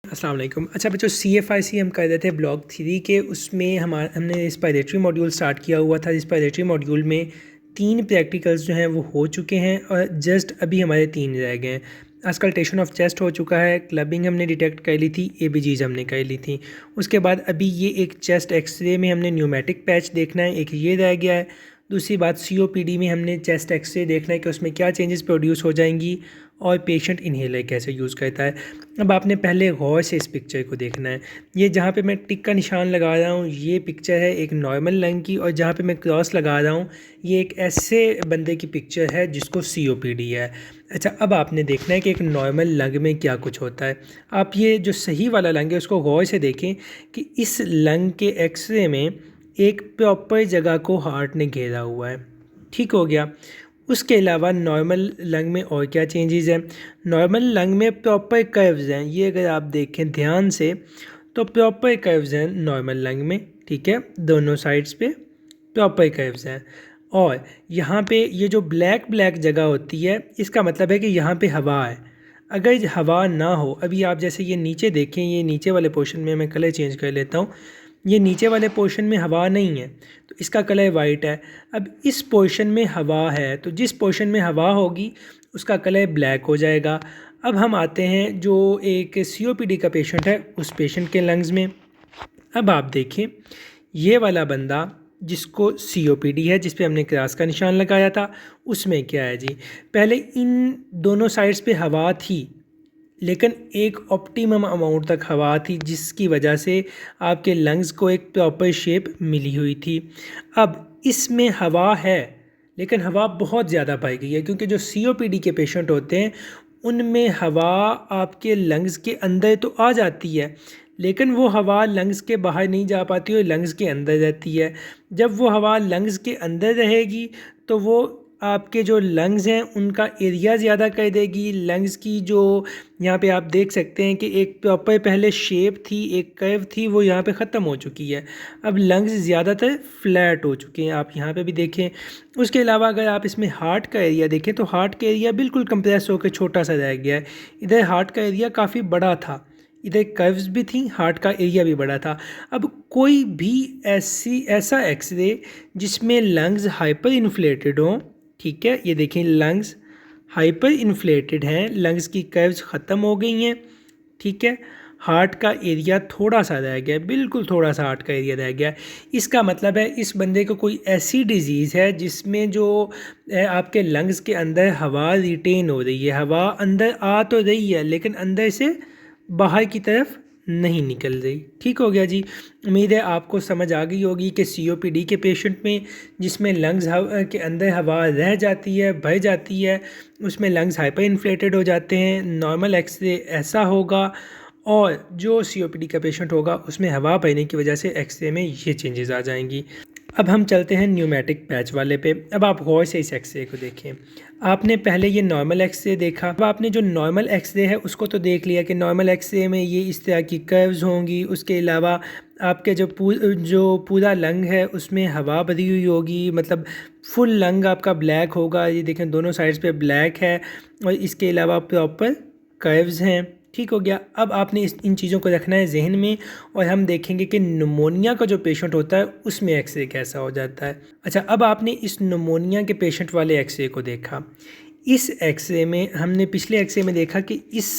अस्सलाम वालेकुम। अच्छा बच्चों, CFIC हम कर रहे थे ब्लॉक 3 के, उसमें हमने रिस्पायरेटरी मॉड्यूल स्टार्ट किया हुआ था। रिस्पायरेटरी मॉड्यूल में 3 प्रैक्टिकल्स जो हैं वो हो चुके हैं और जस्ट अभी हमारे 3 रह गए हैं। अस्कल्टेशन ऑफ चेस्ट हो चुका है, क्लबिंग हमने डिटेक्ट कर ली थी, ABGs हमने कर ली थी। उसके बाद अभी ये एक चेस्ट एक्सरे में हमने न्यूमेटिक पैच देखना है, एक ये रह गया है। दूसरी बात COPD में हमने चेस्ट एक्सरे देखना है कि उसमें क्या चेंजेस प्रोड्यूस हो जाएंगी और पेशेंट इन्हेलर कैसे यूज़ करता है। अब आपने पहले गौर से इस पिक्चर को देखना है। ये जहाँ पे मैं टिक का निशान लगा रहा हूँ ये पिक्चर है एक नॉर्मल लंग की, और जहाँ पे मैं क्रॉस लगा रहा हूँ ये एक ऐसे बंदे की पिक्चर है जिसको COPD है। अच्छा, अब आपने देखना है कि एक नॉर्मल लंग में क्या कुछ होता है। आप ये जो सही वाला लंग है उसको गौर से देखें कि इस लंग के एक्सरे में एक प्रॉपर जगह को हार्ट ने घेरा हुआ है। ठीक हो गया। उसके अलावा नॉर्मल लंग में और क्या चेंजेस हैं। नॉर्मल लंग में प्रॉपर कर्व्स हैं, ये अगर आप देखें ध्यान से तो प्रॉपर कर्व्स हैं नॉर्मल लंग में। ठीक है, दोनों साइड्स पे प्रॉपर कर्व्स हैं। और यहाँ पे ये जो ब्लैक ब्लैक जगह होती है इसका मतलब है कि यहाँ पे हवा है। अगर हवा ना हो, अभी आप जैसे ये नीचे देखें, ये नीचे वाले पोर्शन में मैं कलर चेंज कर लेता हूँ। ये नीचे वाले पोर्शन में हवा नहीं है तो इसका कलर वाइट है। अब इस पोर्शन में हवा है तो जिस पोर्शन में हवा होगी उसका कलर ब्लैक हो जाएगा। अब हम आते हैं जो एक COPD का पेशेंट है उस पेशेंट के लंग्स में। अब आप देखिए ये वाला बंदा जिसको COPD है, जिस पे हमने क्रॉस का निशान लगाया था, उसमें क्या है जी, पहले इन दोनों साइड्स पे हवा थी लेकिन एक ऑप्टिमम अमाउंट तक हवा थी जिसकी वजह से आपके लंग्स को एक प्रॉपर शेप मिली हुई थी। अब इसमें हवा है लेकिन हवा बहुत ज़्यादा पाई गई है, क्योंकि जो COPD के पेशेंट होते हैं उनमें हवा आपके लंग्स के अंदर तो आ जाती है लेकिन वो हवा लंग्स के बाहर नहीं जा पाती और लंग्स के अंदर रहती है। जब वो हवा लंग्स के अंदर रहेगी तो वो आपके जो लंग्स हैं उनका एरिया ज़्यादा कर देगी। लंग्स की जो यहाँ पे आप देख सकते हैं कि एक प्रॉपर पहले शेप थी, एक कर्व थी, वो यहाँ पे ख़त्म हो चुकी है। अब लंग्स ज़्यादातर फ्लैट हो चुके हैं, आप यहाँ पे भी देखें। उसके अलावा अगर आप इसमें हार्ट का एरिया देखें तो हार्ट का एरिया बिल्कुल कंप्रेस होकर छोटा सा रह गया है। इधर हार्ट का एरिया काफ़ी बड़ा था, इधर कर्व्स भी थी, हार्ट का एरिया भी बड़ा था। अब कोई भी ऐसा एक्सरे जिसमें लंग्स हाइपर इन्फ्लेटेड हों, ठीक है, ये देखें लंग्स हाइपर इन्फ्लेटेड हैं, लंग्स की कर्व्स ख़त्म हो गई हैं। ठीक है, हार्ट का एरिया थोड़ा सा रह गया, बिल्कुल थोड़ा सा हार्ट का एरिया रह गया। इसका मतलब है इस बंदे को कोई ऐसी डिजीज़ है जिसमें जो आपके लंग्स के अंदर हवा रिटेन हो रही है, हवा अंदर आ तो रही है लेकिन अंदर से बाहर की तरफ नहीं निकल रही। ठीक हो गया जी। उम्मीद है आपको समझ आ गई होगी कि COPD के पेशेंट में जिसमें लंग्स के अंदर हवा रह जाती है, भर जाती है, उसमें लंग्स हाइपर इन्फ्लेटेड हो जाते हैं। नॉर्मल एक्सरे ऐसा होगा और जो COPD का पेशेंट होगा उसमें हवा भरने की वजह से एक्सरे में ये चेंजेस आ जाएंगी। अब हम चलते हैं न्यूमेटिक पैच वाले पे। अब आप गौर से इस एक्सरे को देखें। आपने पहले ये नॉर्मल एक्सरे देखा, अब आपने जो नॉर्मल एक्सरे है उसको तो देख लिया कि नॉर्मल एक्सरे में ये इस तरह की कर्व्स होंगी। उसके अलावा आपके जो पूरा लंग है उसमें हवा भरी हुई होगी, मतलब फुल लंग आपका ब्लैक होगा। ये देखें दोनों साइड्स पे ब्लैक है और इसके अलावा प्रॉपर कर्व्स हैं। ठीक हो गया। अब आपने इन चीज़ों को रखना है जहन में और हम देखेंगे कि निमोनिया का जो पेशेंट होता है उसमें एक्सरे कैसा हो जाता है। अच्छा, अब आपने इस निमोनिया के पेशेंट वाले एक्सरे को देखा। इस एक्सरे में हमने पिछले एक्सरे में देखा कि इस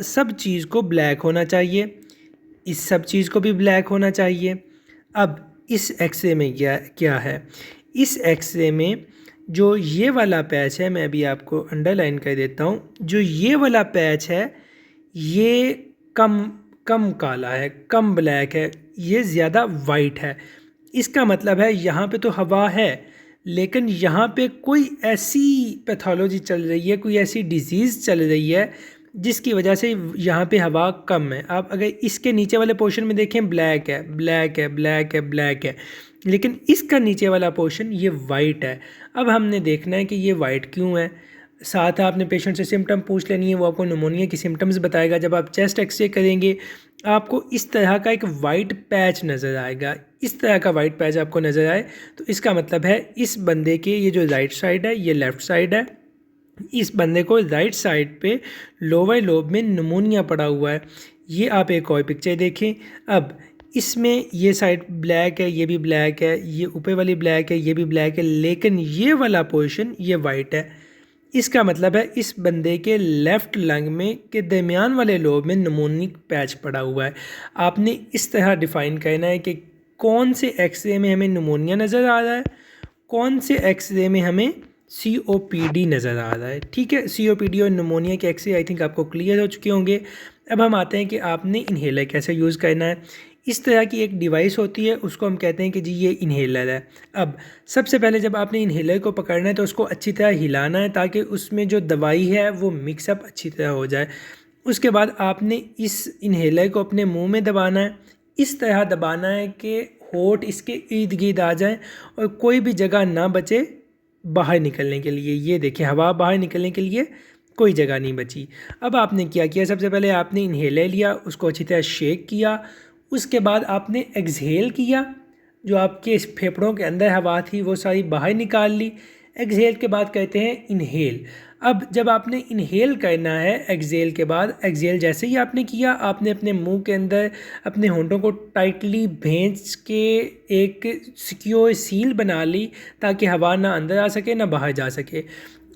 सब चीज़ को ब्लैक होना चाहिए, इस सब चीज़ को भी ब्लैक होना चाहिए। अब इस एक्सरे में क्या है, इस एक्सरे में जो ये वाला पैच है, मैं अभी आपको अंडरलाइन कर देता हूँ, जो ये वाला पैच है ये कम कम काला है, कम ब्लैक है, ये ज़्यादा वाइट है। इसका मतलब है यहाँ पे तो हवा है लेकिन यहाँ पे कोई ऐसी पैथोलॉजी चल रही है, कोई ऐसी डिजीज़ चल रही है जिसकी वजह से यहाँ पे हवा कम है। आप अगर इसके नीचे वाले पोर्शन में देखें ब्लैक है, ब्लैक है, ब्लैक है, ब्लैक है, लेकिन इसका नीचे वाला पोर्शन ये वाइट है। अब हमने देखना है कि ये वाइट क्यों है। साथ आपने पेशेंट से सिम्टम पूछ लेनी है, वो आपको निमोनिया की सिम्टम्स बताएगा। जब आप चेस्ट एक्सरे करेंगे आपको इस तरह का एक वाइट पैच नज़र आएगा, इस तरह का वाइट पैच आपको नज़र आए तो इसका मतलब है इस बंदे के ये जो राइट साइड है ये लेफ़्ट साइड है, इस बंदे को राइट साइड पे लोअर लोब में निमोनिया पड़ा हुआ है। ये आप एक और पिक्चर देखें। अब इसमें ये साइड ब्लैक है, ये भी ब्लैक है, ये ऊपर वाली ब्लैक है, ये भी ब्लैक है, लेकिन ये वाला पोर्शन ये वाइट है। इसका मतलब है इस बंदे के लेफ़्ट लंग में के दरमियान वाले लोब में निमोनिक पैच पड़ा हुआ है। आपने इस तरह डिफ़ाइन करना है कि कौन से एक्सरे में हमें निमोनिया नज़र आ रहा है, कौन से एक्सरे में हमें COPD नज़र आ रहा है। ठीक है, COPD और निमोनिया के एक्सरे आई थिंक आपको क्लियर हो चुके होंगे। अब हम आते हैं कि आपने इन्हेलर कैसे यूज़ करना है। इस तरह की एक डिवाइस होती है, उसको हम कहते हैं कि जी ये इन्हेलर है। अब सबसे पहले जब आपने इन्हेलर को पकड़ना है तो उसको अच्छी तरह हिलाना है ताकि उसमें जो दवाई है वो मिक्सअप अच्छी तरह हो जाए। उसके बाद आपने इस इन्हेलर को अपने मुंह में दबाना है, इस तरह दबाना है कि होठ इसके इर्द गिर्द आ जाए और कोई भी जगह ना बचे बाहर निकलने के लिए। ये देखिए, हवा बाहर निकलने के लिए कोई जगह नहीं बची। अब आपने क्या किया, सबसे पहले आपने इन्हेलर लिया, उसको अच्छी तरह शेक किया, उसके बाद आपने एक्सहेल किया, जो आपके इस फेफड़ों के अंदर हवा थी वो सारी बाहर निकाल ली। एक्सहेल के बाद कहते हैं इन्हेल। अब जब आपने इन्हेल करना है एक्सहेल के बाद, एक्सहेल जैसे ही आपने किया, आपने अपने मुंह के अंदर अपने होंठों को टाइटली भेंच के एक सिक्योर सील बना ली ताकि हवा ना अंदर आ सके ना बाहर जा सके।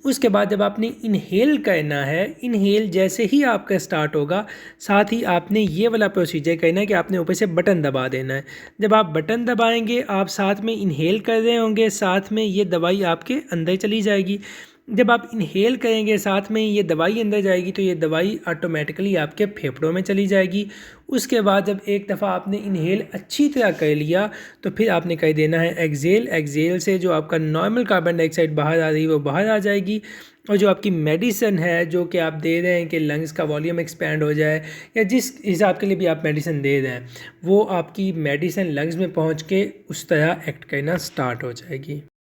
उसके बाद जब आपने इन्हेल करना है, इन्हेल जैसे ही आपका स्टार्ट होगा, साथ ही आपने ये वाला प्रोसीजर करना है कि आपने ऊपर से बटन दबा देना है। जब आप बटन दबाएंगे, आप साथ में इन्हेल कर रहे होंगे, साथ में ये दवाई आपके अंदर चली जाएगी। जब आप इन्हेल करेंगे साथ में ये दवाई अंदर जाएगी तो ये दवाई ऑटोमेटिकली आपके फेफड़ों में चली जाएगी। उसके बाद जब एक दफ़ा आपने इन्हेल अच्छी तरह कर लिया तो फिर आपने कर देना है एक्सहेल। एक्सहेल से जो आपका नॉर्मल कार्बन डाइऑक्साइड बाहर आ रही है वो बाहर आ जाएगी, और जो आपकी मेडिसिन है जो कि आप दे रहे हैं कि लंग्स का वॉल्यूम एक्सपैंड हो जाए या जिस हिसाब के लिए भी आप मेडिसिन दे रहे हैं, वो आपकी मेडिसिन लंग्स में पहुँच के उस तरह एक्ट करना स्टार्ट हो जाएगी।